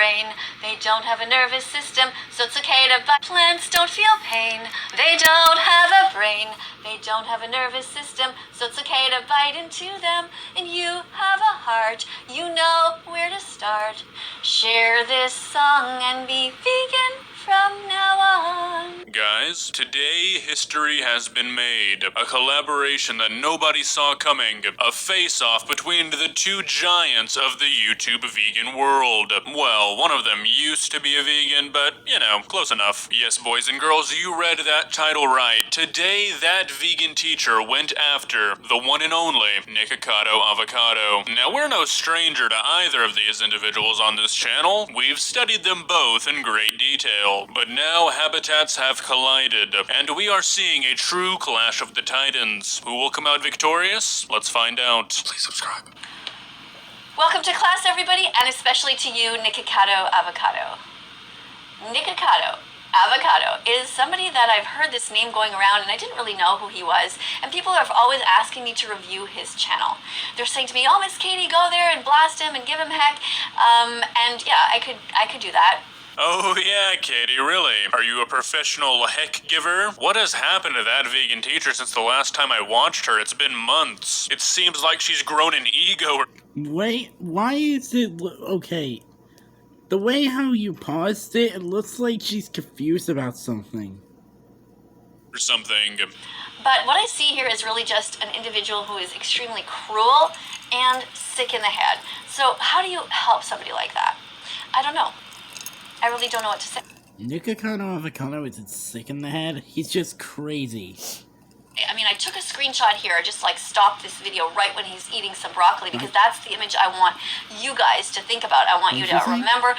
brain. They don't have a nervous system, so it's okay to bite. Plants don't feel pain. They don't have a brain. They don't have a nervous system, so it's okay to bite into them. And you have a heart. You know where to start. Share this song and be vegan from now on. Guys, today history has been made. A collaboration that nobody saw coming. A face-off between the two giants of the YouTube vegan world. Well, one of them used to be a vegan, but, you know, close enough. Yes, boys and girls, you read that title right. Today, that vegan teacher went after the one and only Nikacado Avocado. Now, we're no stranger to either of these individuals on this channel. We've studied them both in great detail. But now habitats have collided, and we are seeing a true clash of the titans. Who will come out victorious? Let's find out. Please subscribe. Welcome to class, everybody, and especially to you, Nikacado Avocado. Nikacado Avocado is somebody that I've heard this name going around, and I didn't really know who he was, and people are always asking me to review his channel. They're saying to me, oh, Miss Katie, go there and blast him and give him heck, and yeah, I could do that. Oh yeah, Katie, really? Are you a professional heck giver? What has happened to that vegan teacher since the last time I watched her? It's been months. It seems like she's grown an ego. Wait, why is it... okay. The way how you paused it, it looks like she's confused about something. Or something. But what I see here is really just an individual who is extremely cruel and sick in the head. So how do you help somebody like that? I don't know. I really don't know what to say. Nikacado Avocado isn't sick in the head, he's just crazy. I mean, I took a screenshot here, just like stop this video right when he's eating some broccoli, because that's the image I want you guys to think about. I want you to remember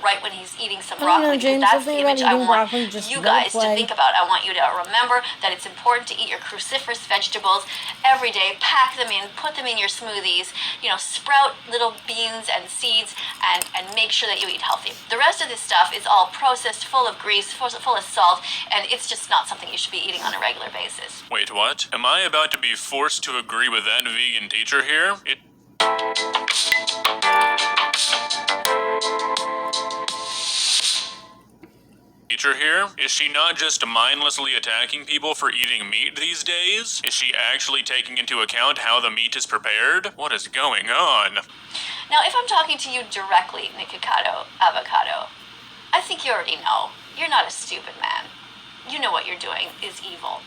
right when he's eating some broccoli, because that's the image I want you guys to think about. I want you to remember that it's important to eat your cruciferous vegetables every day. Pack them in, put them in your smoothies, you know, sprout little beans and seeds, and make sure that you eat healthy. The rest of this stuff is all processed, full of grease, full of salt, and it's just not something you should be eating on a regular basis. Wait, what? Am I about to be forced to agree with that vegan teacher here? Here? Is she not just mindlessly attacking people for eating meat these days? Is she actually taking into account how the meat is prepared? What is going on? Now, if I'm talking to you directly, Nikacado Avocado, I think you already know. You're not a stupid man. You know what you're doing is evil.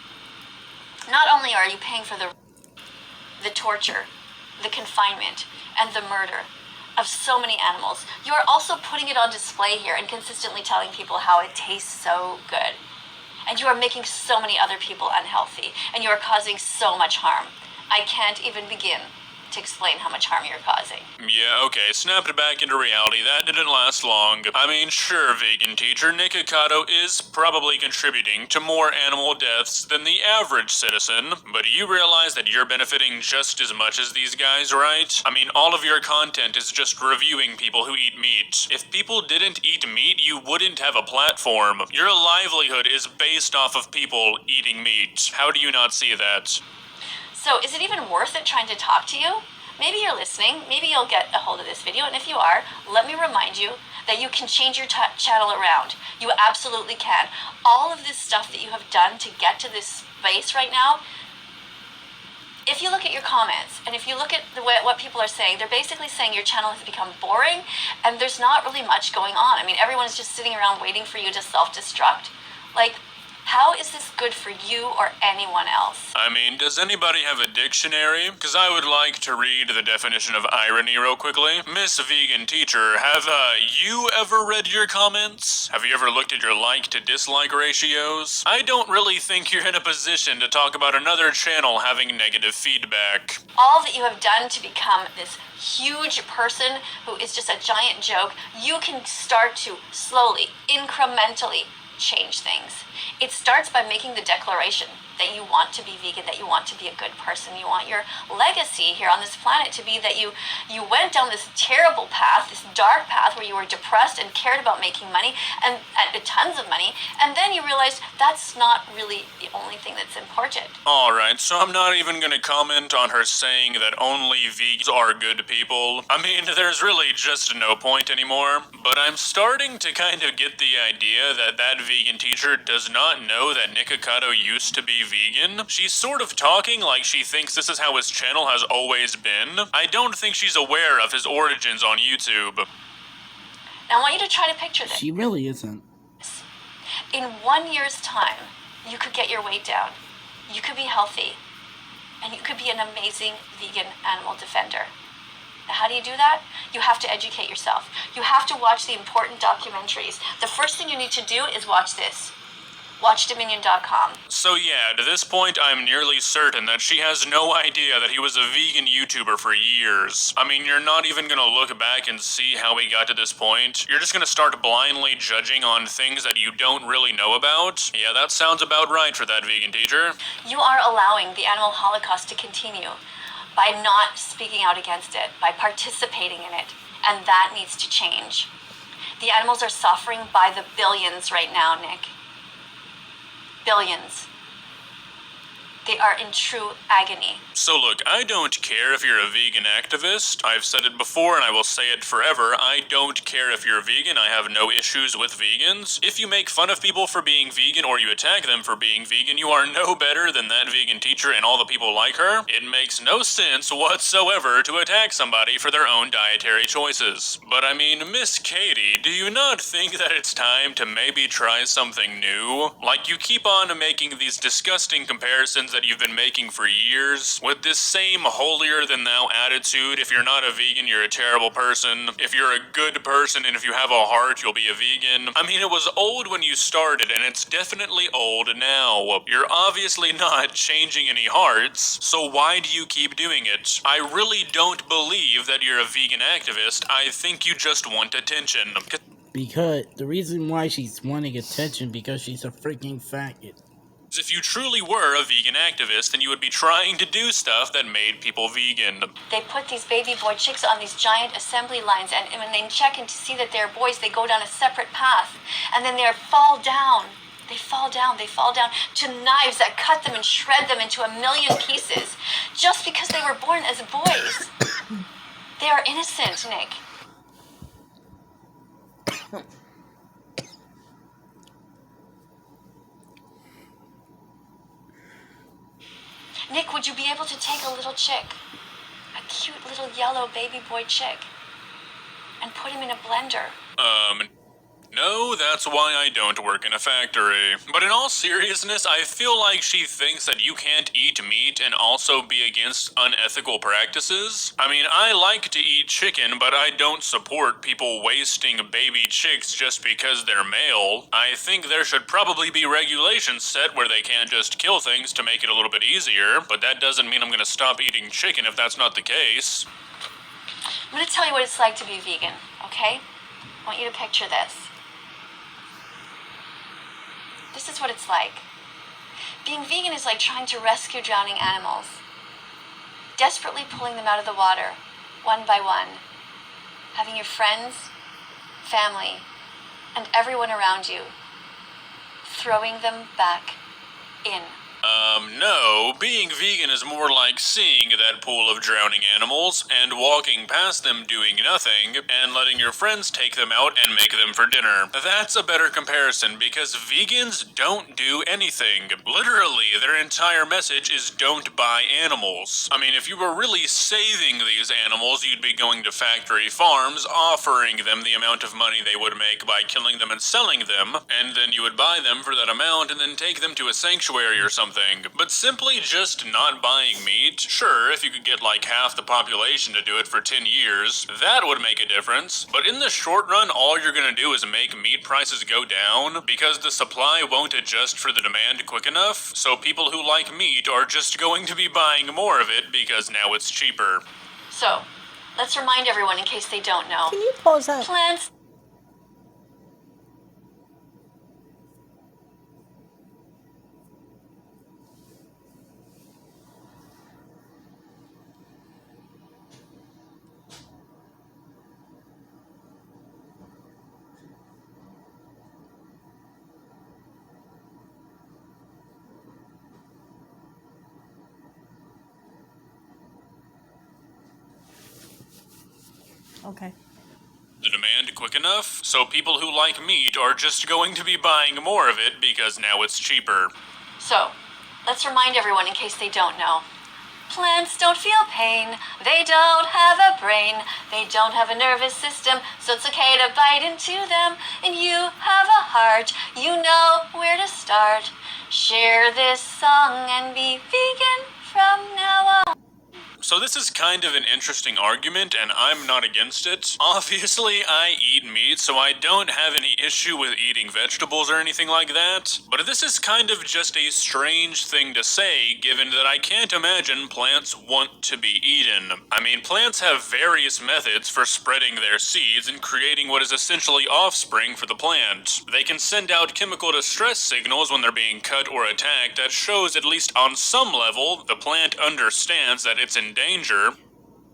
Not only are you paying for the torture, the confinement, and the murder of so many animals, you are also putting it on display here and consistently telling people how it tastes so good. And you are making so many other people unhealthy, and you are causing so much harm. I can't even begin to explain how much harm you're causing. Yeah, okay, snapped back into reality. That didn't last long. I mean, sure, vegan teacher, Nikacado is probably contributing to more animal deaths than the average citizen, but you realize that you're benefiting just as much as these guys, right? I mean, all of your content is just reviewing people who eat meat. If people didn't eat meat, you wouldn't have a platform. Your livelihood is based off of people eating meat. How do you not see that? So is it even worth it trying to talk to you? Maybe you're listening, maybe you'll get a hold of this video, and if you are, let me remind you that you can change your channel around. You absolutely can. All of this stuff that you have done to get to this space right now, if you look at your comments, and if you look at what people are saying, they're basically saying your channel has become boring, and there's not really much going on. I mean, everyone's just sitting around waiting for you to self-destruct. Like, how is this good for you or anyone else? I mean, does anybody have a dictionary? Because I would like to read the definition of irony real quickly. Miss Vegan Teacher, have you ever read your comments? Have you ever looked at your like to dislike ratios? I don't really think you're in a position to talk about another channel having negative feedback. All that you have done to become this huge person who is just a giant joke, you can start to slowly, incrementally change things. It starts by making the declaration that you want to be vegan, that you want to be a good person. You want your legacy here on this planet to be that you went down this terrible path, this dark path where you were depressed and cared about making money and tons of money, and then you realized that's not really the only thing that's important. Alright, so I'm not even gonna comment on her saying that only vegans are good people. I mean, there's really just no point anymore, but I'm starting to kind of get the idea that that vegan teacher does not know that Nikacado used to be vegan. She's sort of talking like she thinks this is how his channel has always been. I don't think she's aware of his origins on YouTube. Now I want you to try to picture this. She really isn't. In 1 year's time, you could get your weight down, you could be healthy, and you could be an amazing vegan animal defender. Now, how do you do that? You have to educate yourself. You have to watch the important documentaries. The first thing you need to do is watch this. Watch Dominion.com. So yeah, to this point, I'm nearly certain that she has no idea that he was a vegan YouTuber for years. I mean, you're not even gonna look back and see how he got to this point. You're just gonna start blindly judging on things that you don't really know about. Yeah, that sounds about right for that vegan teacher. You are allowing the animal holocaust to continue by not speaking out against it, by participating in it, and that needs to change. The animals are suffering by the billions right now, Nick. Billions. They are in true agony. So look, I don't care if you're a vegan activist. I've said it before and I will say it forever. I don't care if you're vegan. I have no issues with vegans. If you make fun of people for being vegan or you attack them for being vegan, you are no better than that vegan teacher and all the people like her. It makes no sense whatsoever to attack somebody for their own dietary choices. But I mean, Miss Katie, do you not think that it's time to maybe try something new? Like, you keep on making these disgusting comparisons that you've been making for years, with this same holier-than-thou attitude. If you're not a vegan, you're a terrible person. If you're a good person and if you have a heart, you'll be a vegan. I mean, it was old when you started, and it's definitely old now. You're obviously not changing any hearts, so why do you keep doing it? I really don't believe that you're a vegan activist. I think you just want attention. Because the reason why she's wanting attention because she's a freaking faggot. If you truly were a vegan activist, then you would be trying to do stuff that made people vegan. They put these baby boy chicks on these giant assembly lines, and when they check in to see that they're boys, they go down a separate path, and then they fall down. They fall down to knives that cut them and shred them into a million pieces, just because they were born as boys. They are innocent, Nick. Nick, would you be able to take a little chick, a cute little yellow baby boy chick, and put him in a blender? No, that's why I don't work in a factory. But in all seriousness, I feel like she thinks that you can't eat meat and also be against unethical practices. I mean, I like to eat chicken, but I don't support people wasting baby chicks just because they're male. I think there should probably be regulations set where they can't just kill things to make it a little bit easier, but that doesn't mean I'm gonna stop eating chicken if that's not the case. I'm gonna tell you what it's like to be vegan, okay? I want you to picture this. This is what it's like. Being vegan is like trying to rescue drowning animals, desperately pulling them out of the water, one by one, having your friends, family, and everyone around you, throwing them back in. No. Being vegan is more like seeing that pool of drowning animals and walking past them doing nothing and letting your friends take them out and make them for dinner. That's a better comparison because vegans don't do anything. Literally, their entire message is don't buy animals. I mean, if you were really saving these animals, you'd be going to factory farms, offering them the amount of money they would make by killing them and selling them, and then you would buy them for that amount and then take them to a sanctuary or something. But simply just not buying meat, sure, if you could get like half the population to do it for 10 years, that would make a difference. But in the short run, all you're gonna do is make meat prices go down because the supply won't adjust for the demand quick enough, so people who like meat are just going to be buying more of it because now it's cheaper. So, let's remind everyone in case they don't know. Can you pause that? Plants Okay. The demand quick enough, so people who like meat are just going to be buying more of it because now it's cheaper. So, let's remind everyone in case they don't know. Plants don't feel pain, they don't have a brain, they don't have a nervous system, so it's okay to bite into them. And you have a heart, you know where to start. Share this song and be vegan from now on. So this is kind of an interesting argument, and I'm not against it. Obviously, I eat meat, so I don't have any issue with eating vegetables or anything like that. But this is kind of just a strange thing to say, given that I can't imagine plants want to be eaten. I mean, plants have various methods for spreading their seeds and creating what is essentially offspring for the plant. They can send out chemical distress signals when they're being cut or attacked that shows, at least on some level, the plant understands that it's in danger.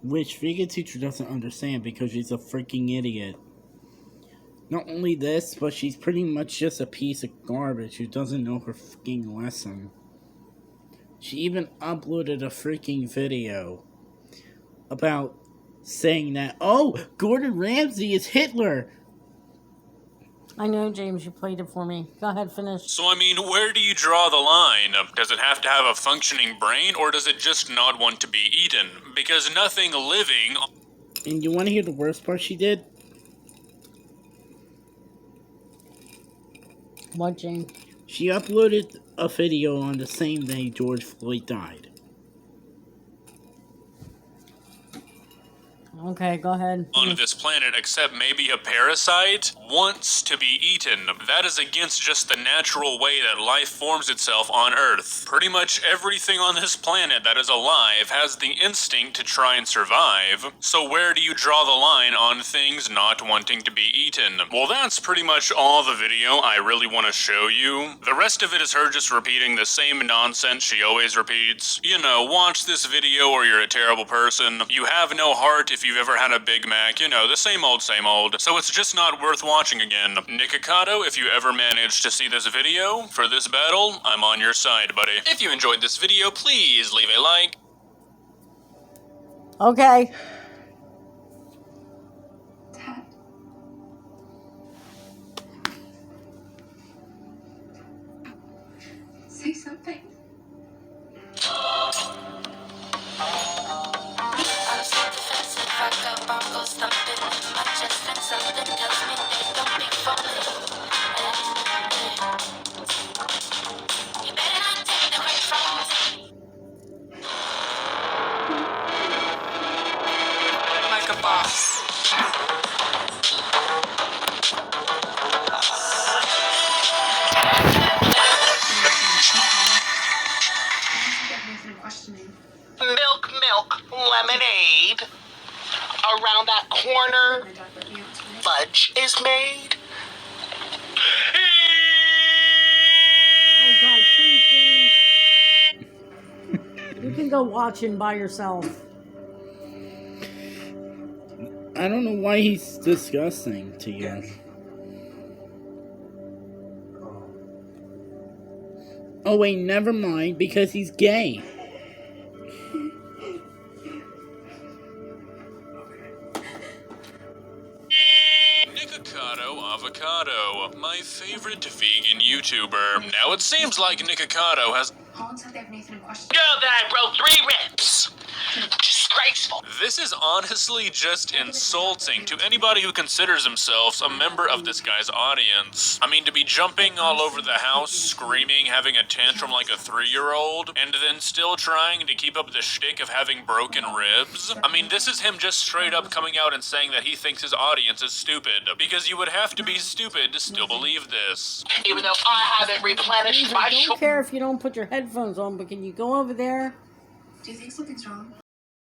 Which vegan teacher doesn't understand because she's a freaking idiot. Not only this, but she's pretty much just a piece of garbage who doesn't know her freaking lesson. She even uploaded a freaking video about saying that, oh, Gordon Ramsay is Hitler. I know, James, you played it for me. Go ahead, finish. So, I mean, where do you draw the line? Does it have to have a functioning brain, or does it just not want to be eaten? Because nothing living... And you want to hear the worst part she did? What, James? She uploaded a video on the same day George Floyd died. Okay, go ahead. On this planet, except maybe a parasite, wants to be eaten. That is against just the natural way that life forms itself on Earth. Pretty much everything on this planet that is alive has the instinct to try and survive. So where do you draw the line on things not wanting to be eaten? Well, that's pretty much all the video I really want to show you. The rest of it is her just repeating the same nonsense she always repeats. You know, watch this video or you're a terrible person. You have no heart if you've ever had a Big Mac, you know, the same old, so it's just not worth watching again. Nikacado, if you ever manage to see this video, for this battle, I'm on your side, buddy. If you enjoyed this video, please leave a like. Okay. Dad. Say something. Like a boss. Milk, lemonade. Around that corner, fudge is made. Oh, God, please, James. You can go watching by yourself. I don't know why he's disgusting to you. Oh wait, never mind, because he's gay. Nikacado Avocado, my favorite vegan YouTuber. Now it seems like Nikacado has... Holland said they have Nathan in question. Girl that I broke 3 ribs. Disgraceful. This is honestly just insulting to anybody who considers themselves a member of this guy's audience. I mean, to be jumping all over the house, screaming, having a tantrum like a 3-year-old, and then still trying to keep up the shtick of having broken ribs. I mean, this is him just straight up coming out and saying that he thinks his audience is stupid, because you would have to be stupid to still believe this. Even though I haven't replenished my I don't care if you don't put your headphones on, but can you go over there? Do you think something's wrong?